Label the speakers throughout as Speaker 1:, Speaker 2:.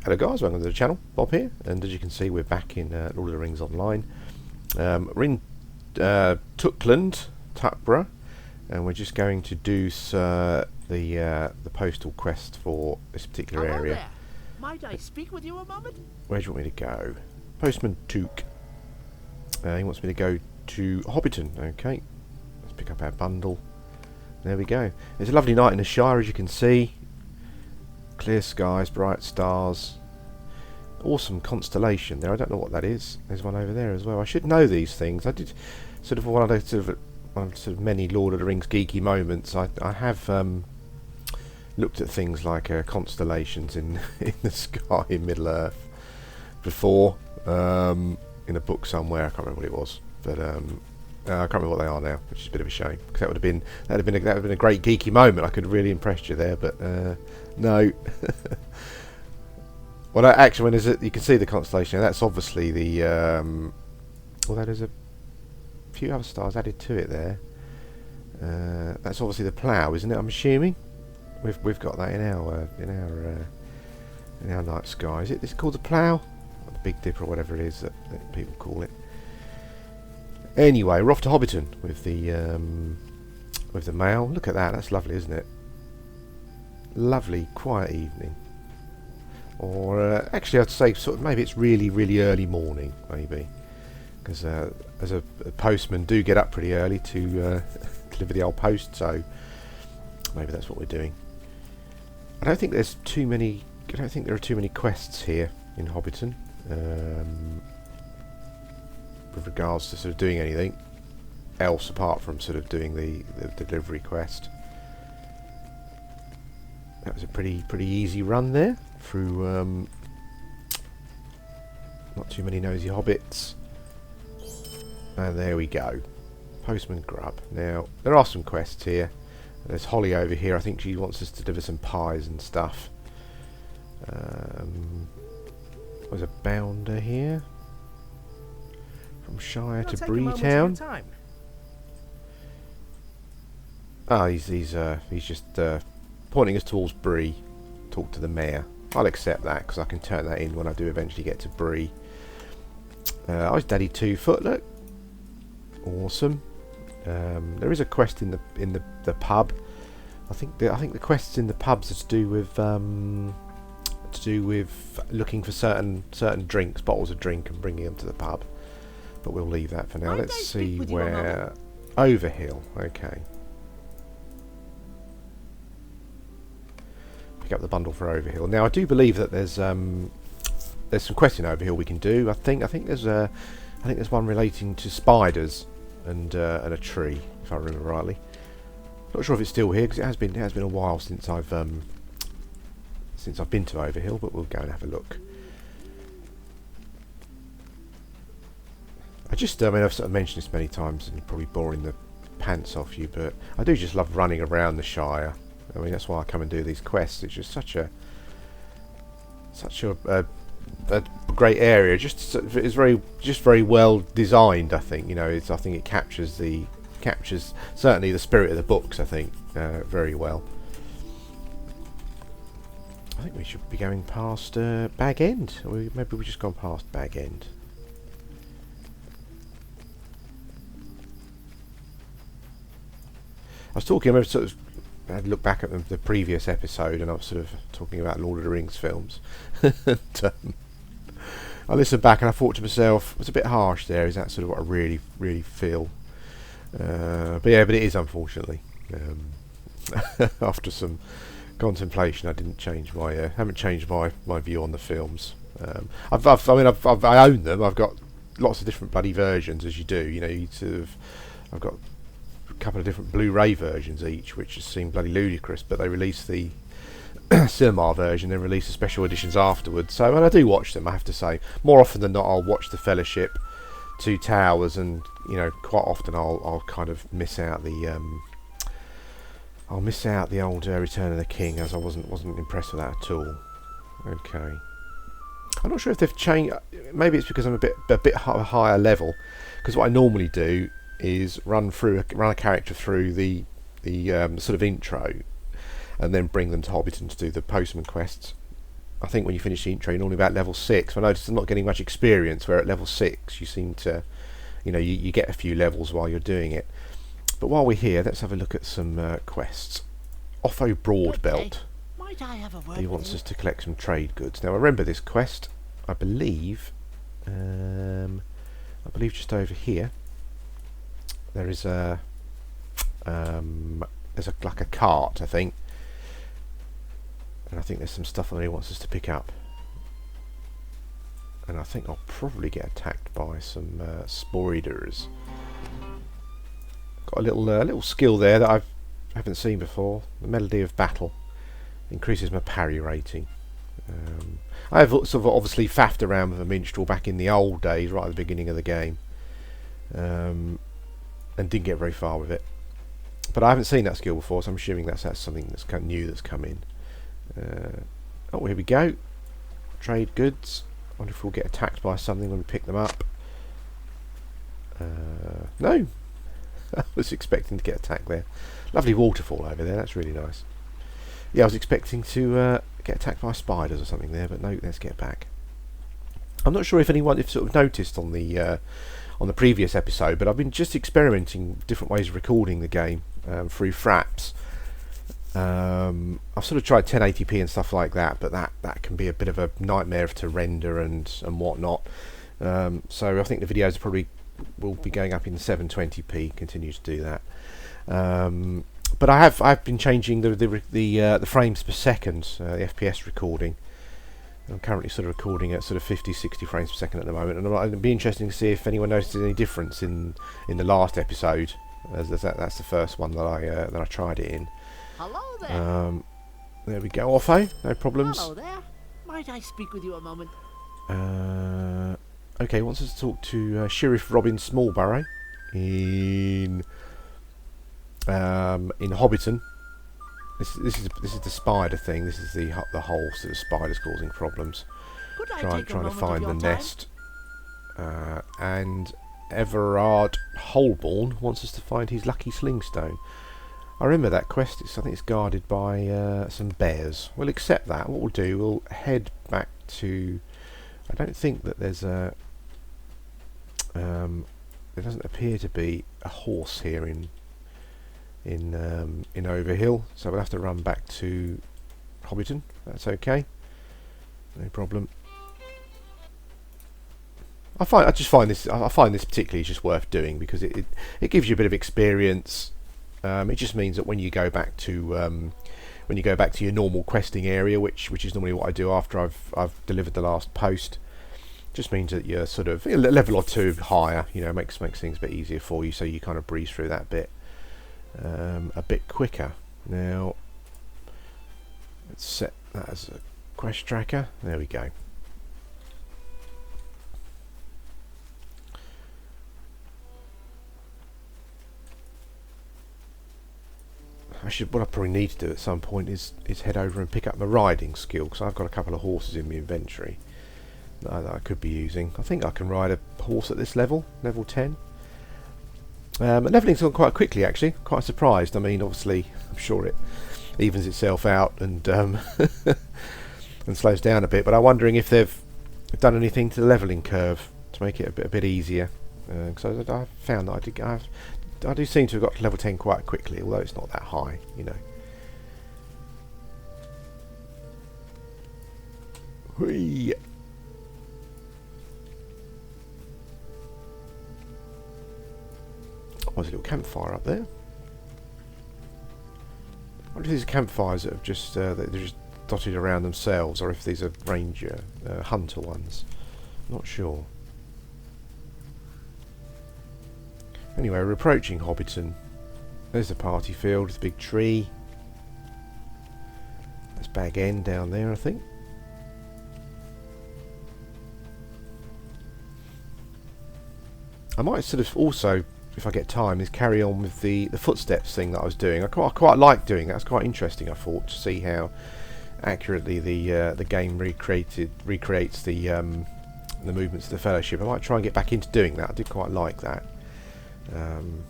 Speaker 1: Hello guys, welcome to the channel. Bob here, and as you can see we're back in Lord of the Rings Online. We're in Tuckborough, and we're just going to do the postal quest for this particular area.
Speaker 2: There. Might I speak with you a moment?
Speaker 1: Where do you want me to go? Postman Took. He wants me to go to Hobbiton. Okay, let's pick up our bundle. There we go. It's a lovely night in the Shire, as you can see. Clear skies, bright stars, awesome constellation there. I don't know what that is. There's one over there as well. I should know these things. I did sort of one of those sort of many Lord of the Rings geeky moments. I have looked at things like constellations in in the sky in Middle Earth before, in a book somewhere. I can't remember what it was, but I can't remember what they are now, which is a bit of a shame, because that would have been a great geeky moment. I could have really impressed you there, but no. Well, actually, when you can see the constellation, that's obviously the although there's a few other stars added to it there. That's obviously the plough, isn't it? I'm assuming we've got that in our night sky. Is it? It's called the plough, or the Big Dipper, or whatever it is that people call it. Anyway, we're off to Hobbiton with the mail. Look at that. That's lovely, isn't it? Lovely, quiet evening. Or actually, I'd say sort of maybe it's really, really early morning, maybe, because as a postman, do get up pretty early to deliver the old post. So maybe that's what we're doing. I don't think there's too many. I don't think there are too many quests here in Hobbiton. With regards to sort of doing anything else apart from sort of doing the delivery quest. That was a pretty easy run there through not too many nosy hobbits. And there we go. Postman Grub. Now there are some quests here. There's Holly over here. I think she wants us to deliver some pies and stuff. There's a bounder here. From Shire to Breetown. Ah, he's just pointing us towards Bree. Talk to the mayor. I'll accept that because I can turn that in when I do eventually get to Bree. I was Daddy 2 Foot. Look, awesome. There is a quest in the pub. I think the quests in the pubs are to do with looking for certain drinks, bottles of drink, and bringing them to the pub. But we'll leave that for now. Let's see where... Overhill, okay. Pick up the bundle for Overhill. Now I do believe that there's some quests in Overhill we can do. I think there's one relating to spiders and a tree, if I remember rightly. Not sure if it's still here because it has been a while since I've been to Overhill, but we'll go and have a look. I mean, I've sort of mentioned this many times and probably boring the pants off you, but I do just love running around the Shire. I mean, that's why I come and do these quests. It's just such a great area. It's very well designed. I think, you know, I think it captures certainly the spirit of the books. I think very well. I think we should be going past Bag End. Maybe we've just gone past Bag End. I was talking, I had to look back at the previous episode, and I was sort of talking about Lord of the Rings films. And, I listened back and I thought to myself, it's a bit harsh there. Is that sort of what I really, really feel? But yeah, but it is, unfortunately. After some contemplation, I haven't changed my view on the films. I own them. I've got lots of different bloody versions, as you do. You know, I've got couple of different Blu-ray versions each, which just seem bloody ludicrous, but they release the cinema version, then release the special editions afterwards. So, and I do watch them, I have to say. More often than not, I'll watch The Fellowship, Two Towers, and you know, quite often I'll kind of miss out the old Return of the King, as I wasn't impressed with that at all. Okay, I'm not sure if they've changed. Maybe it's because I'm a bit higher level, because what I normally do is run a character through the sort of intro, and then bring them to Hobbiton to do the postman quests. I think when you finish the intro, you're normally about level 6. I noticed I'm not getting much experience, where at level 6 you seem to, you get a few levels while you're doing it. But while we're here, let's have a look at some quests. Offo Broadbelt.
Speaker 2: Might I have a word
Speaker 1: He
Speaker 2: with
Speaker 1: wants
Speaker 2: you?
Speaker 1: us to collect some trade goods. Now, I remember this quest, I believe just over here, there is like a cart, I think. And I think there's some stuff on there he wants us to pick up. And I think I'll probably get attacked by some spoiders. Got a little skill there that I haven't seen before. The Melody of Battle increases my parry rating. I have sort of obviously faffed around with a minstrel back in the old days, right at the beginning of the game, and didn't get very far with it. But I haven't seen that skill before, so I'm assuming that's something that's kind of new that's come in. Oh, here we go. Trade goods. I wonder if we'll get attacked by something when we pick them up. No. I was expecting to get attacked there. Lovely waterfall over there, that's really nice. Yeah, I was expecting to get attacked by spiders or something there, but no, let's get back. I'm not sure if anyone sort of noticed on the previous episode, but I've been just experimenting with different ways of recording the game through Fraps. I've sort of tried 1080p and stuff like that, but that can be a bit of a nightmare to render and whatnot. So I think the videos probably will be going up in 720p. Continue to do that. But I've been changing the frames per second, the FPS recording. I'm currently sort of recording at sort of 50-60 frames per second at the moment, and it'd be interesting to see if anyone notices any difference in the last episode, as that's the first one that I tried it in.
Speaker 2: Hello there.
Speaker 1: There we go, Offo. No problems.
Speaker 2: Hello there. Might I speak with you a moment?
Speaker 1: Okay, he wants us to talk to Sheriff Robbins Smallborough in Hobbiton. This is the spider thing. This is the whole sort of spiders causing problems.
Speaker 2: Could I
Speaker 1: Trying
Speaker 2: take a
Speaker 1: to
Speaker 2: moment
Speaker 1: find
Speaker 2: of
Speaker 1: the
Speaker 2: your time?
Speaker 1: nest. And Everard Holborn wants us to find his lucky slingstone. I remember that quest. I think it's guarded by some bears. We'll accept that. What we'll do, we'll head back to. I don't think that there's a. There doesn't appear to be a horse here in Overhill, so we'll have to run back to Hobbiton. That's okay. No problem. I find this particularly just worth doing because it gives you a bit of experience. It just means that when you go back to your normal questing area, which is normally what I do after I've delivered the last post, just means that you're sort of a level or two higher. Makes things a bit easier for you, so you kind of breeze through that bit a bit quicker. Now let's set that as a quest tracker. There we go. What I probably need to do at some point is head over and pick up my riding skill, because I've got a couple of horses in my inventory that I could be using. I think I can ride a horse at this level 10. Leveling's gone quite quickly, actually. Quite surprised. I mean, obviously, I'm sure it evens itself out and and slows down a bit. But I'm wondering if they've done anything to the leveling curve to make it a bit easier. Because I found that I do seem to have got to level 10 quite quickly, although it's not that high, Whee! Oh, there's a little campfire up there. I wonder if these are campfires that have just they're just dotted around themselves, or if these are ranger hunter ones. Not sure. Anyway, we're approaching Hobbiton. There's the party field with the big tree. There's Bag End down there, I think. I might sort of also, if I get time, is carry on with the footsteps thing that I was doing. I quite like doing that. It's quite interesting, I thought, to see how accurately the game recreates the movements of the Fellowship. I might try and get back into doing that. I did quite like that. And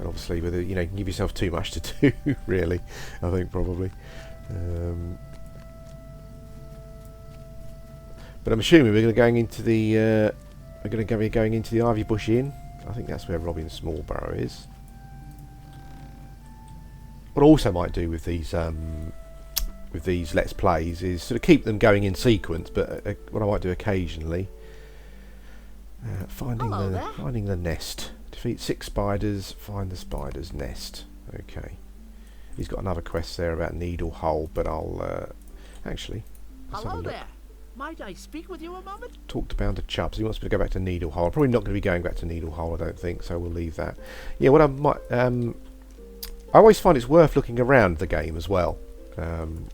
Speaker 1: obviously, with you can give yourself too much to do, really. I think probably. But I'm assuming we're going into the we're going to be going into the Ivy Bush Inn. I think that's where Robin Smallborough is. What I also might do with these Let's Plays is sort of keep them going in sequence, but what I might do occasionally, finding the nest. Defeat 6 spiders, find the spider's nest. Okay. He's got another quest there about Needle Hole, but I'll actually.
Speaker 2: Hello there. Might I speak with you a moment?
Speaker 1: Talk to Bounder Chubbs. He wants me to go back to Needle Hole. I'm probably not going to be going back to Needle Hole, I don't think, so we'll leave that. Yeah, what I might I always find it's worth looking around the game as well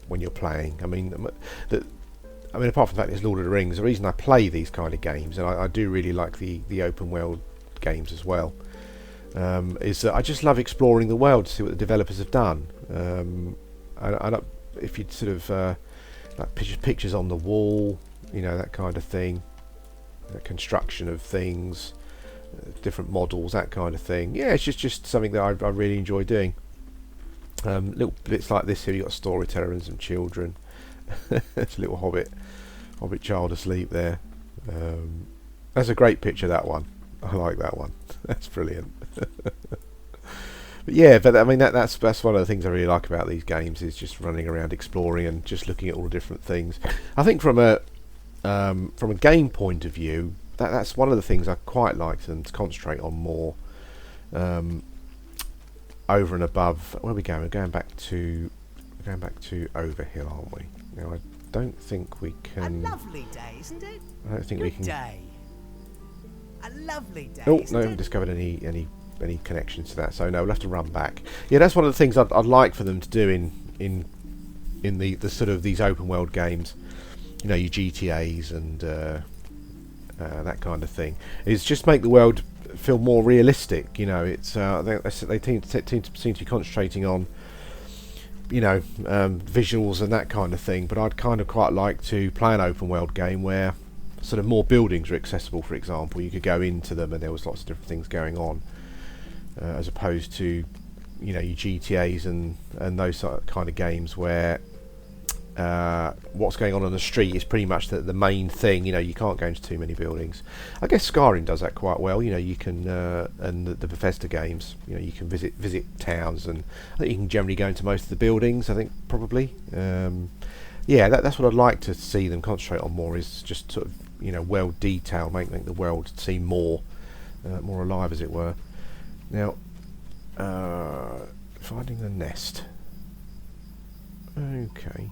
Speaker 1: when you're playing. I mean, apart from the fact it's Lord of the Rings, the reason I play these kind of games, and I do really like the open world games as well, is that I just love exploring the world to see what the developers have done. If you sort of like pictures on the wall, you know, that kind of thing, the construction of things, different models, that kind of thing. Yeah, it's just something that I really enjoy doing. Little bits like this here. You've got a storyteller and some children. It's a little hobbit child asleep there. That's a great picture, that one. I like that one. That's brilliant. But yeah, but I mean that's one of the things I really like about these games, is just running around exploring and just looking at all the different things. I think from a game point of view, that's one of the things I quite like them to concentrate on more. Over and above, where are we going? We're going back to Overhill, aren't we? Now I don't think we can.
Speaker 3: A lovely day, isn't it?
Speaker 1: I don't think we can.
Speaker 3: Day. A lovely day.
Speaker 1: Oh,
Speaker 3: isn't
Speaker 1: no, I
Speaker 3: it?
Speaker 1: haven't discovered any connections to that, so no, we'll have to run back. Yeah, that's one of the things I'd like for them to do in the sort of these open world games. You know, your GTAs and that kind of thing. Is just make the world feel more realistic. You know, it's they seem to be concentrating on, you know, visuals and that kind of thing. But I'd kind of quite like to play an open world game where sort of more buildings are accessible. For example, you could go into them and there was lots of different things going on, as opposed to, you know, your GTAs and those sort of kind of games where what's going on the street is pretty much the main thing. You know, you can't go into too many buildings. I guess Skyrim does that quite well. You know, you can and the Bethesda games, you know, you can visit towns, and I think you can generally go into most of the buildings, I think, probably. Yeah, that's what I'd like to see them concentrate on more, is just sort of, you know, well detailed, make the world seem more alive, as it were. Now, finding the nest. Okay.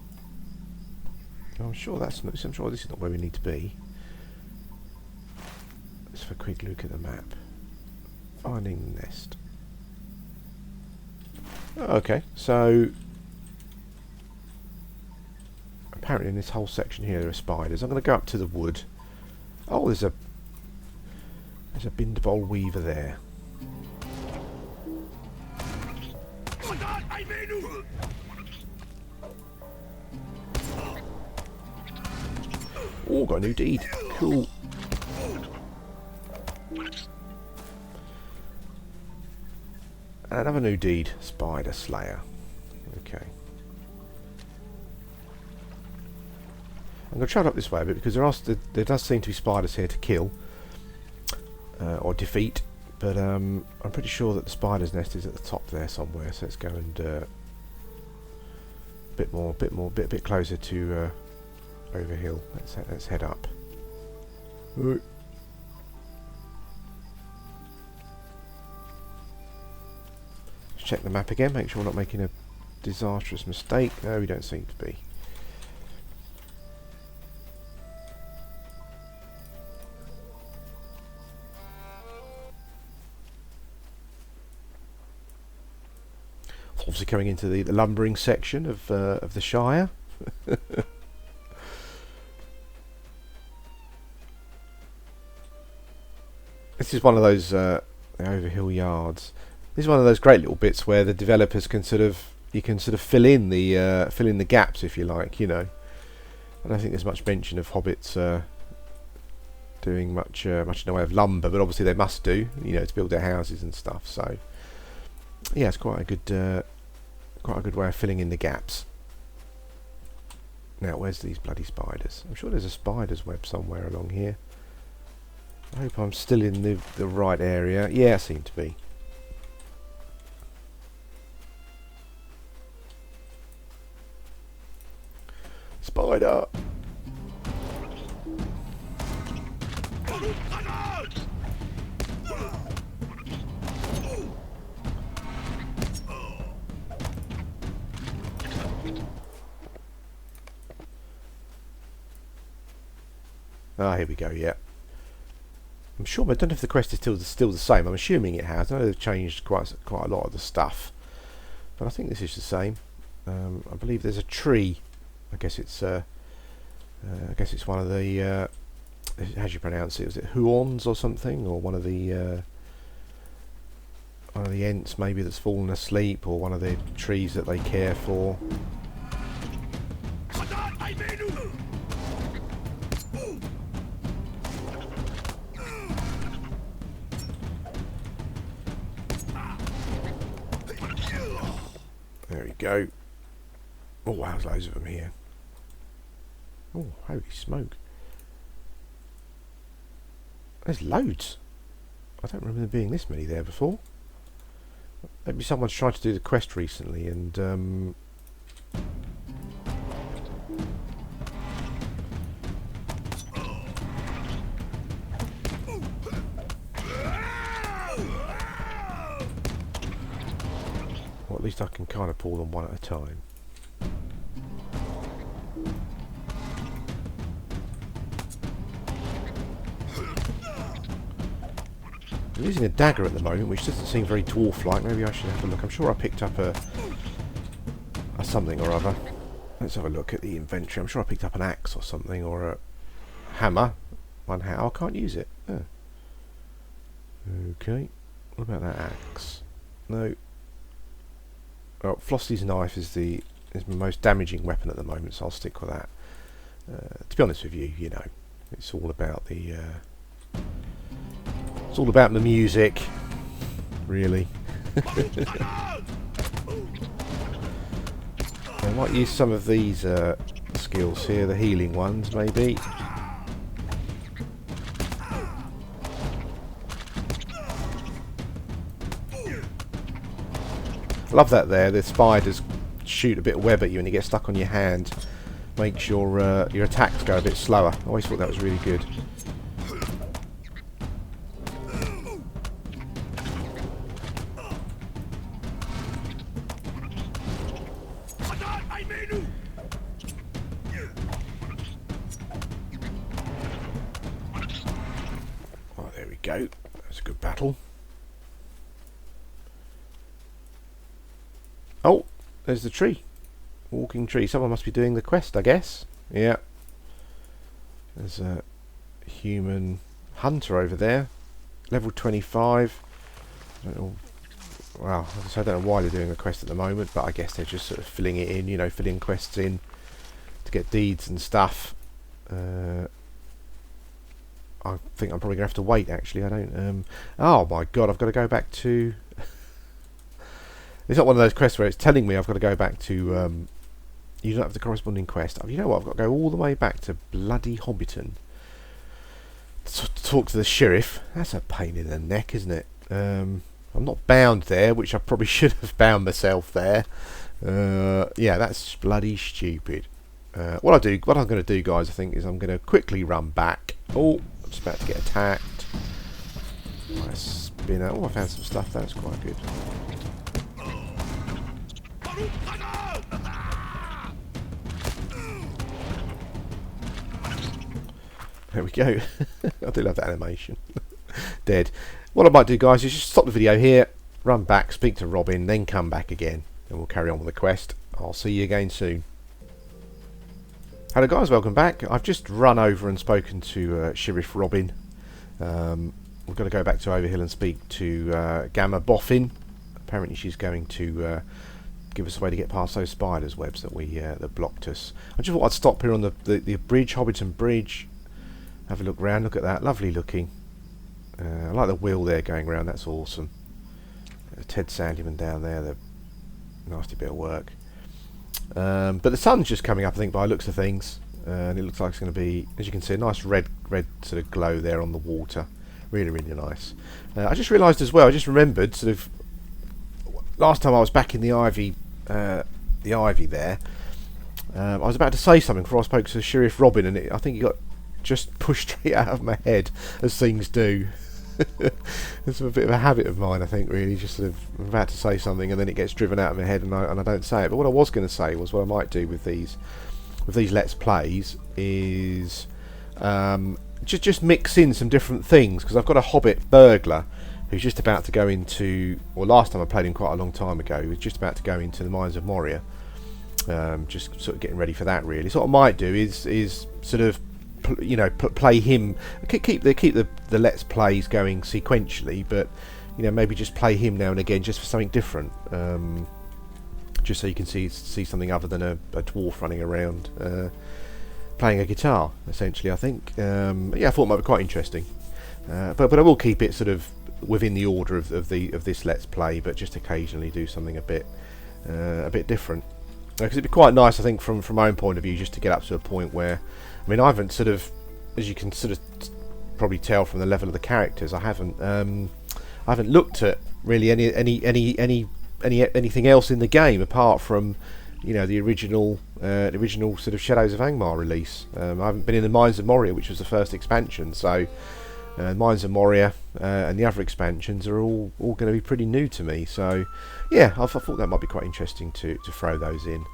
Speaker 1: I'm sure I'm sure this is not where we need to be. Let's have a quick look at the map. Finding the nest. Oh, okay, so apparently in this whole section here there are spiders. I'm going to go up to the wood. Oh, there's a Bindbol Weaver there. Oh, got a new deed. Cool. And another new deed. Spider Slayer. Okay. I'm going to travel up this way a bit, because there does seem to be spiders here to kill or defeat, but I'm pretty sure that the spider's nest is at the top there somewhere. So let's go and a bit closer to Overhill. Let's head up. Let's check the map again. Make sure we're not making a disastrous mistake. No, we don't seem to be. Obviously coming into the lumbering section of the Shire. This is one of those Overhill Yards. This is one of those great little bits where the developers can sort of fill in the gaps, if you like. You know, I don't think there's much mention of hobbits doing much in the way of lumber, but obviously they must do, you know, to build their houses and stuff. So yeah, it's quite a good way of filling in the gaps. Now, where's these bloody spiders? I'm sure there's a spider's web somewhere along here. I hope I'm still in the right area. Yeah, I seem to be. Spider! Ah, here we go, yeah. I'm sure, but I don't know if the quest is still the same. I'm assuming it has. I know they've changed quite a lot of the stuff. But I think this is the same. I believe there's a tree. I guess it's one of the how do you pronounce it? Is it huons or something, or one of the ents maybe that's fallen asleep, or one of the trees that they care for. There we go. Oh wow, there's loads of them here. Oh, holy smoke. There's loads. I don't remember there being this many there before. Maybe someone's tried to do the quest recently and or at least I can kind of pull them one at a time. I'm using a dagger at the moment, which doesn't seem very dwarf-like. Maybe I should have a look. I'm sure I picked up a something or other. Let's have a look at the inventory. I'm sure I picked up an axe or something, or a hammer. One hammer. Oh, I can't use it. Oh. Okay. What about that axe? No. Well, Flossie's knife is my most damaging weapon at the moment, so I'll stick with that. To be honest with you, you know, it's all about the. It's all about the music, really. I might use some of these skills here, the healing ones, maybe. Love that there. The spiders shoot a bit of web at you and you get stuck on your hand. Makes your attacks go a bit slower. I always thought that was really good. Oh, there we go. That was a good battle. Oh, there's the tree. Walking tree. Someone must be doing the quest, I guess. Yeah. There's a human hunter over there. Level 25. I don't know. Well, I don't know why they're doing the quest at the moment, but I guess they're just sort of filling it in, you know, filling quests in to get deeds and stuff. I think I'm probably going to have to wait, actually. I don't... oh, my God, I've got to go back to... It's not one of those quests where it's telling me I've got to go back to... you don't have the corresponding quest. You know what? I've got to go all the way back to bloody Hobbiton to talk to the sheriff. That's a pain in the neck, isn't it? I'm not bound there, which I probably should have bound myself there. Yeah, that's bloody stupid. What I'm going to do, guys, I think, is I'm going to quickly run back. Oh, I'm just about to get attacked. Nice spinner. Oh, I found some stuff. That's quite good. There we go. I do love that animation. Dead. What I might do, guys, is just stop the video here, run back, speak to Robin, then come back again, and we'll carry on with the quest. I'll see you again soon. Hello, guys, welcome back. I've just run over and spoken to Sheriff Robin. We've got to go back to Overhill and speak to Gamma Boffin. Apparently she's going to give us a way to get past those spiders' webs that blocked us. I just thought I'd stop here on the bridge, Hobbiton Bridge. Have a look round, look at that, lovely looking. I like the wheel there going around, that's awesome. Ted Sandyman down there, the nasty bit of work. But the sun's just coming up, I think, by the looks of things. And it looks like it's going to be, as you can see, a nice red sort of glow there on the water. Really, really nice. I just realised as well, I just remembered sort of last time I was back in the ivy there. I was about to say something before I spoke to Sheriff Robin, and I think he got just pushed straight out of my head, as things do. It's a bit of a habit of mine, I think, really. Just sort of, I'm about to say something and then it gets driven out of my head and I don't say it. But what I was going to say was what I might do with these Let's Plays is just mix in some different things, because I've got a Hobbit burglar who's just about to go into, well, last time I played him quite a long time ago, he was just about to go into the Mines of Moria. Just sort of getting ready for that, really. So what I might do is sort of, you know, play him, keep the Let's Plays going sequentially, but, you know, maybe just play him now and again just for something different, just so you can see something other than a dwarf running around playing a guitar, essentially. I think yeah, I thought it might be quite interesting, but I will keep it sort of within the order of this Let's Play, but just occasionally do something a bit different, because it'd be quite nice, I think, from my own point of view, just to get up to a point where, I mean, I haven't sort of, as you can sort of probably tell from the level of the characters, I haven't looked at really anything else in the game apart from, you know, the original sort of Shadows of Angmar release. I haven't been in the Mines of Moria, which was the first expansion, so Mines of Moria and the other expansions are all going to be pretty new to me. So yeah, I thought that might be quite interesting to throw those in.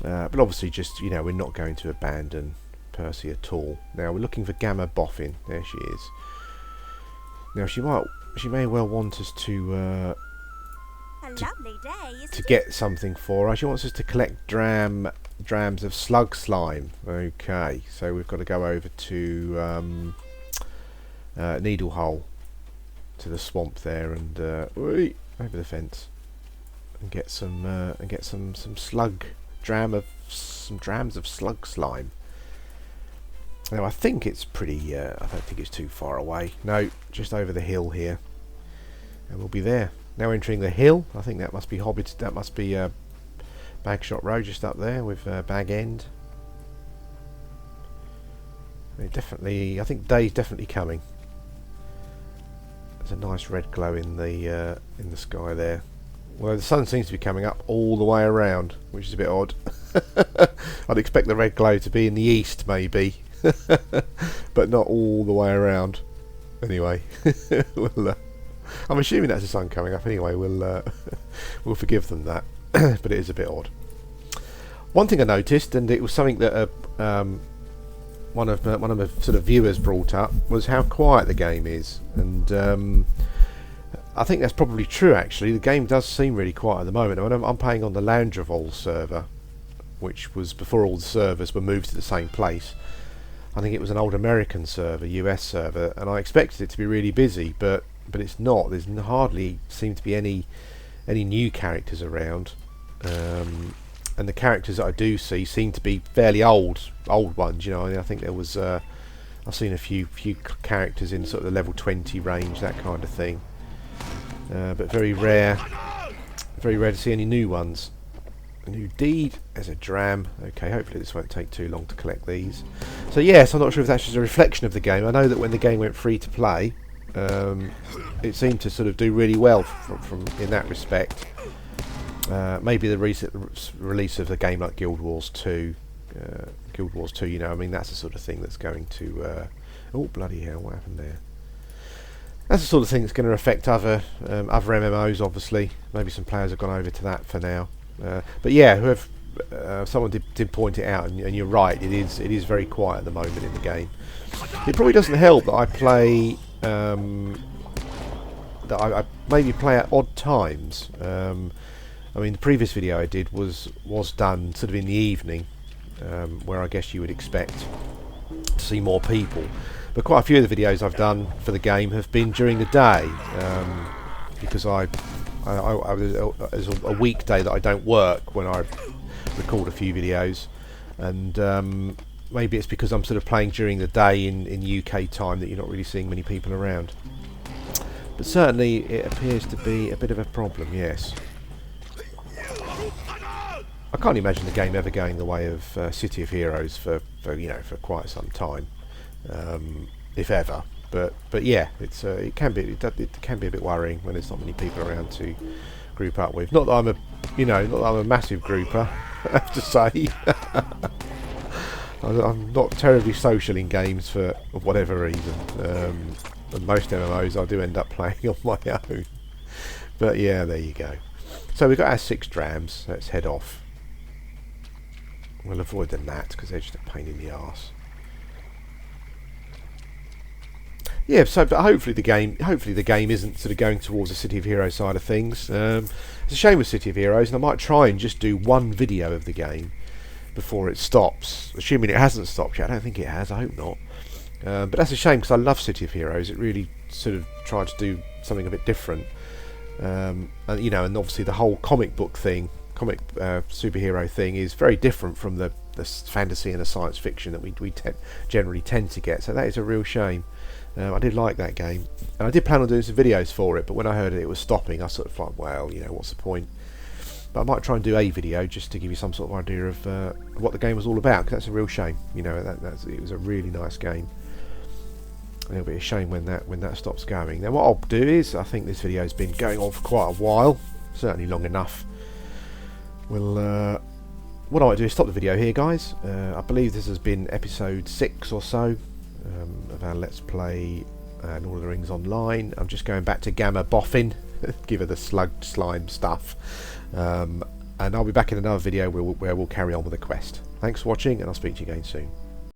Speaker 1: But obviously, just, you know, we're not going to abandon Persie at all. Now we're looking for Gamma Boffin. There she is. Now she may well want us to get something for her. She wants us to collect drams of slug slime. Okay, so we've got to go over to Needlehole, to the swamp there, and over the fence, and get some drams of slug slime. Now I think it's pretty. I don't think it's too far away. No, just over the hill here, and we'll be there. Now entering the hill. I think that must be Hobbit. That must be Bagshot Road, just up there with Bag End. Definitely, I think day's definitely coming. There's a nice red glow in the sky there. Well, the sun seems to be coming up all the way around, which is a bit odd. I'd expect the red glow to be in the east, maybe, but not all the way around. Anyway, I'm assuming that's the sun coming up. Anyway, we'll forgive them that, but it is a bit odd. One thing I noticed, and it was something that one of the sort of viewers brought up, was how quiet the game is, and I think that's probably true. Actually, the game does seem really quiet at the moment. I mean, I'm playing on the Landravol server, which was before all the servers were moved to the same place. I think it was an old American server, US server, and I expected it to be really busy, but it's not. There's hardly seem to be any new characters around, and the characters that I do see seem to be fairly old ones. You know, I think there was I've seen a few characters in sort of the level 20 range, that kind of thing, but very rare to see any new ones. A new deed as a dram. Okay, hopefully this won't take too long to collect these. So yes, I'm not sure if that's just a reflection of the game. I know that when the game went free to play, it seemed to sort of do really well from in that respect. Maybe the recent release of a game like Guild Wars 2, you know, I mean, that's the sort of thing that's going to oh bloody hell, what happened there? That's the sort of thing that's going to affect other MMOs, obviously. Maybe some players have gone over to that for now. But yeah, someone did point it out, and you're right. It is very quiet at the moment in the game. It probably doesn't help that I play that I maybe play at odd times. I mean, the previous video I did was done sort of in the evening, where I guess you would expect to see more people. But quite a few of the videos I've done for the game have been during the day, because there's a weekday that I don't work when I record a few videos, and maybe it's because I'm sort of playing during the day in UK time that you're not really seeing many people around. But certainly it appears to be a bit of a problem, yes. I can't imagine the game ever going the way of City of Heroes for quite some time, if ever. But yeah, it can be a bit worrying when there's not many people around to group up with. Not that I'm a massive grouper, I have to say. I'm not terribly social in games for whatever reason. And most MMOs I do end up playing on my own. But yeah, there you go. So we've got our 6 drams. Let's head off. We'll avoid the gnat because they're just a pain in the arse. Yeah, so but hopefully the game isn't sort of going towards the City of Heroes side of things. It's a shame with City of Heroes, and I might try and just do one video of the game before it stops, assuming it hasn't stopped yet. I don't think it has, I hope not. But that's a shame because I love City of Heroes. It really sort of tried to do something a bit different. And obviously the whole comic book thing, superhero thing is very different from the fantasy and the science fiction that we generally tend to get. So that is a real shame. I did like that game, and I did plan on doing some videos for it, but when I heard it was stopping, I sort of thought, well, what's the point? But I might try and do a video just to give you some sort of idea of what the game was all about, because that's a real shame. It was a really nice game. It'll be a shame when that stops going. Now what I'll do is, I think this video's been going on for quite a while, certainly long enough. What I might do is stop the video here, guys. I believe this has been episode 6 or so of our Let's Play Lord of the Rings Online. I'm just going back to Gamma Boffin, give her the slug slime stuff. And I'll be back in another video where we'll carry on with the quest. Thanks for watching, and I'll speak to you again soon.